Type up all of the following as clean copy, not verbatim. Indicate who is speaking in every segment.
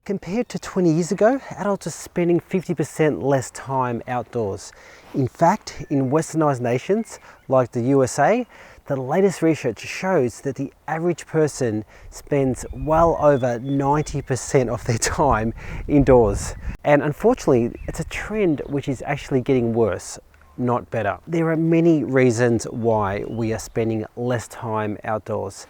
Speaker 1: Compared to 20 years ago, adults are spending 50% less time outdoors. In fact, in westernized nations like the USA, the latest research shows that the average person spends well over 90% of their time indoors. And unfortunately, it's a trend which is actually getting worse, not better. There are many reasons why we are spending less time outdoors.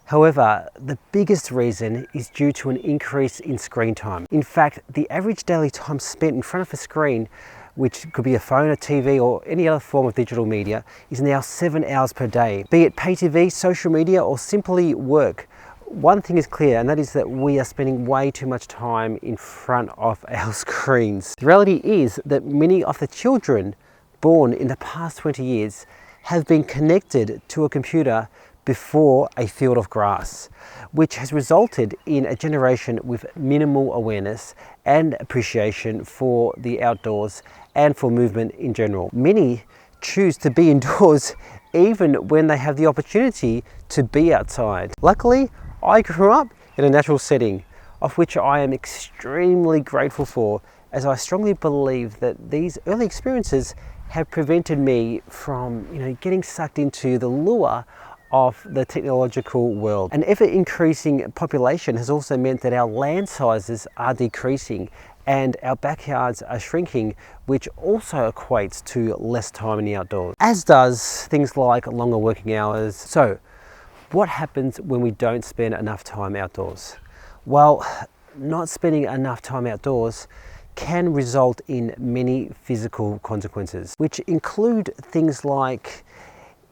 Speaker 1: However, the biggest reason is due to an increase in screen time. In fact, the average daily time spent in front of a screen, which could be a phone, a TV, or any other form of digital media, is now 7 hours per day. Be it pay TV, social media, or simply work, one thing is clear, and that is that we are spending way too much time in front of our screens. The reality is that many of the children born in the past 20 years have been connected to a computer before a field of grass, which has resulted in a generation with minimal awareness and appreciation for the outdoors and for movement in general. Many choose to be indoors even when they have the opportunity to be outside. Luckily, I grew up in a natural setting, of which I am extremely grateful for, as I strongly believe that these early experiences have prevented me from getting sucked into the lure of the technological world. An ever-increasing population has also meant that our land sizes are decreasing and our backyards are shrinking, which also equates to less time in the outdoors, as does things like longer working hours. So, what happens when we don't spend enough time outdoors? Well, not spending enough time outdoors can result in many physical consequences, which include things like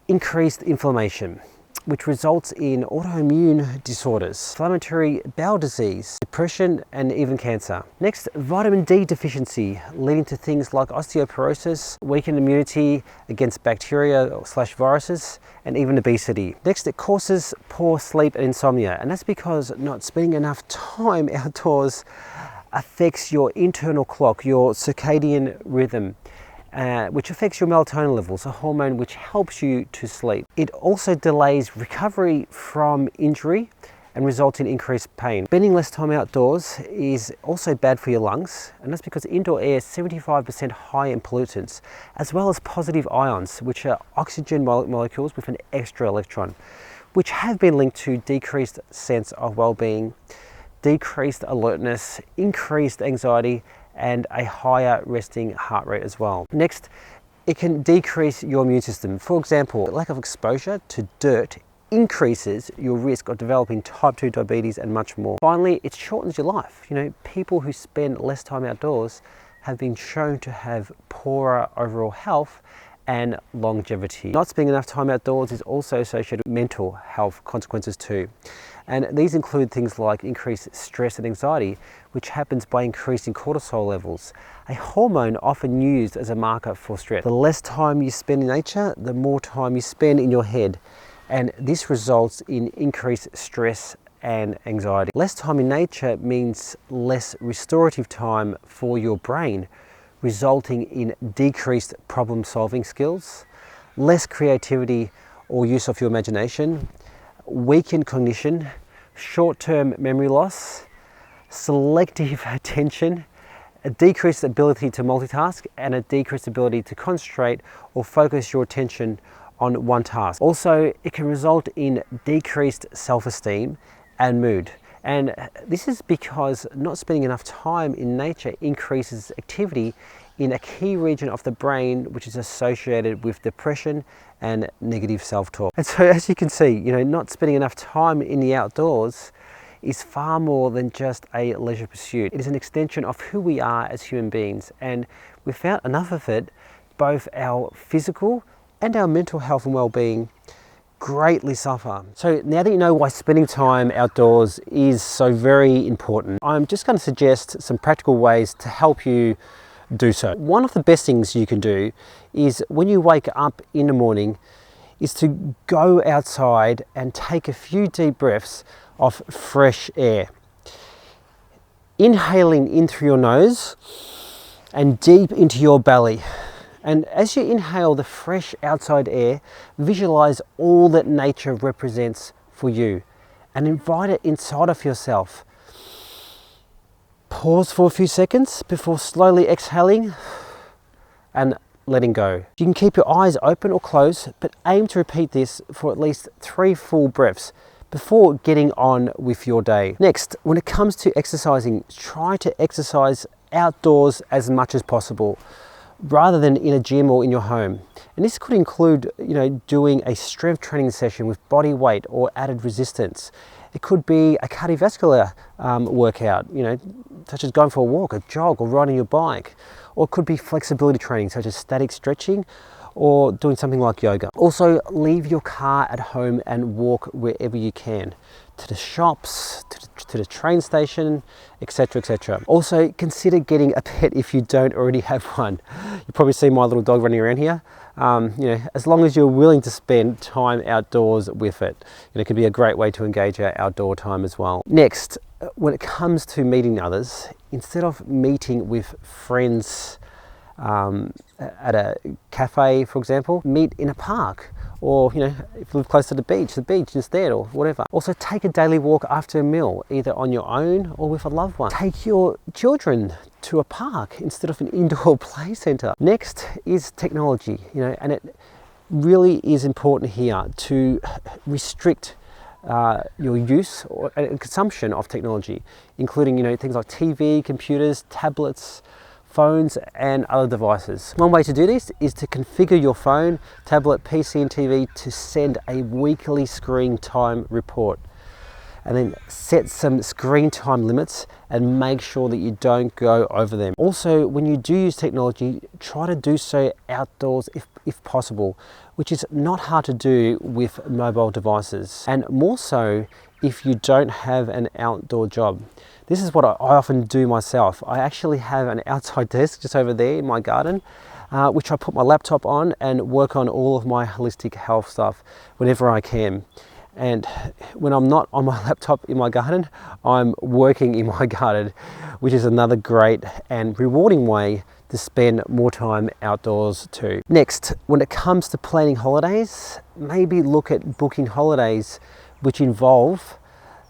Speaker 1: increased inflammation, which results in autoimmune disorders, inflammatory bowel disease, depression, and even cancer. Next, vitamin D deficiency, leading to things like osteoporosis, weakened immunity against bacteria/viruses, and even obesity. Next, it causes poor sleep and insomnia, and that's because not spending enough time outdoors affects your internal clock, your circadian rhythm, which affects your melatonin levels, a hormone which helps you to sleep. It also delays recovery from injury and results in increased pain. Spending less time outdoors is also bad for your lungs, and that's because indoor air is 75% high in pollutants, as well as positive ions, which are oxygen molecules with an extra electron, which have been linked to decreased sense of well-being, decreased alertness, increased anxiety, and a higher resting heart rate as well. Next, it can decrease your immune system. For example, lack of exposure to dirt increases your risk of developing type 2 diabetes and much more. Finally, it shortens your life. People who spend less time outdoors have been shown to have poorer overall health and longevity. Not spending enough time outdoors is also associated with mental health consequences too. And these include things like increased stress and anxiety, which happens by increasing cortisol levels, a hormone often used as a marker for stress. The less time you spend in nature, the more time you spend in your head. And this results in increased stress and anxiety. Less time in nature means less restorative time for your brain, resulting in decreased problem-solving skills, less creativity or use of your imagination, weakened cognition, short-term memory loss, selective attention, a decreased ability to multitask, and a decreased ability to concentrate or focus your attention on one task. Also, it can result in decreased self-esteem and mood. And this is because not spending enough time in nature increases activity in a key region of the brain which is associated with depression and negative self-talk. And so as you can see, not spending enough time in the outdoors is far more than just a leisure pursuit. It is an extension of who we are as human beings, and without enough of it, both our physical and our mental health and well-being greatly suffer. So now that you know why spending time outdoors is so very important, I'm just going to suggest some practical ways to help you do so. One of the best things you can do is when you wake up in the morning is to go outside and take a few deep breaths of fresh air. Inhaling in through your nose and deep into your belly. And as you inhale the fresh outside air, visualize all that nature represents for you and invite it inside of yourself. Pause for a few seconds before slowly exhaling and letting go. You can keep your eyes open or closed, but aim to repeat this for at least 3 full breaths before getting on with your day. Next, when it comes to exercising, try to exercise outdoors as much as possible, rather than in a gym or in your home. And this could include, doing a strength training session with body weight or added resistance. It could be a cardiovascular workout, such as going for a walk, a jog, or riding your bike. Or it could be flexibility training, such as static stretching, or doing something like yoga. Also, leave your car at home and walk wherever you can, to the shops, to the train station, etc, etc. Also, consider getting a pet if you don't already have one. You probably see my little dog running around here. As long as you're willing to spend time outdoors with it, it can be a great way to engage our outdoor time as well. Next, when it comes to meeting others, instead of meeting with friends at a cafe, for example, meet in a park, or if you live close to the beach instead, or whatever. Also, take a daily walk after a meal, either on your own or with a loved one. Take your children to a park instead of an indoor play center. Next is technology, and it really is important here to restrict your use or consumption of technology, including things like TV, computers, tablets, phones and other devices. One way to do this is to configure your phone, tablet, PC and TV to send a weekly screen time report, and then set some screen time limits and make sure that you don't go over them. Also, when you do use technology, try to do so outdoors if possible, which is not hard to do with mobile devices, and more so if you don't have an outdoor job. This is what I often do myself. I actually have an outside desk just over there in my garden, which I put my laptop on and work on all of my holistic health stuff whenever I can. And when I'm not on my laptop in my garden, I'm working in my garden, which is another great and rewarding way to spend more time outdoors too. Next, when it comes to planning holidays, maybe look at booking holidays which involve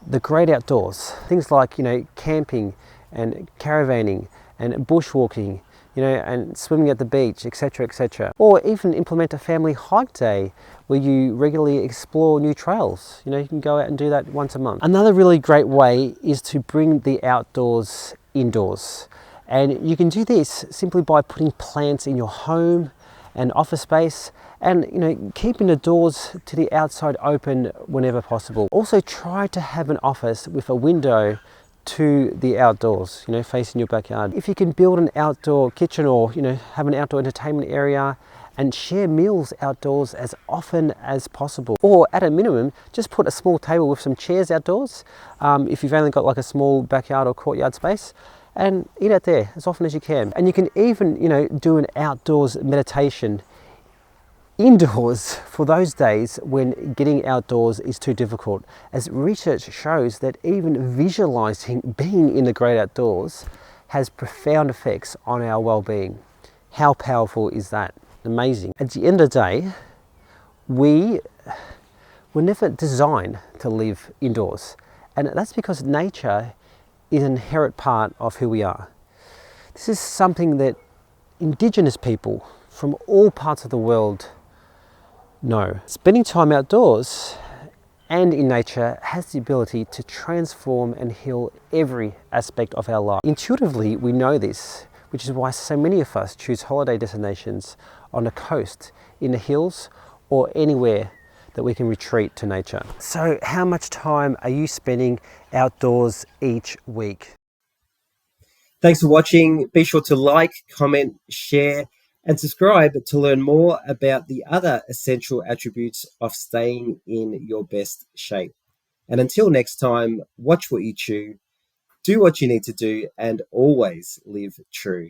Speaker 1: the great outdoors. Things like, camping and caravanning and bushwalking, and swimming at the beach, etc, etc. Or even implement a family hike day where you regularly explore new trails. You can go out and do that once a month. Another really great way is to bring the outdoors indoors. And you can do this simply by putting plants in your home and office space, and keeping the doors to the outside open whenever possible. Also, try to have an office with a window to the outdoors, facing your backyard. If you can build an outdoor kitchen, or have an outdoor entertainment area and share meals outdoors as often as possible, or at a minimum just put a small table with some chairs outdoors, if you've only got like a small backyard or courtyard space, and eat out there as often as you can. And you can even do an outdoors meditation indoors for those days when getting outdoors is too difficult, as research shows that even visualizing being in the great outdoors has profound effects on our well-being. How powerful is that? Amazing. At the end of the day, we were never designed to live indoors, and that's because nature is an inherent part of who we are. This is something that Indigenous people from all parts of the world know. Spending time outdoors and in nature has the ability to transform and heal every aspect of our life. Intuitively, we know this, which is why so many of us choose holiday destinations on the coast, in the hills, or anywhere that we can retreat to nature. So how much time are you spending outdoors each week?
Speaker 2: Thanks for watching. Be sure to like, comment, share, and subscribe to learn more about the other essential attributes of staying in your best shape. And until next time, watch what you chew, do what you need to do, and always live true.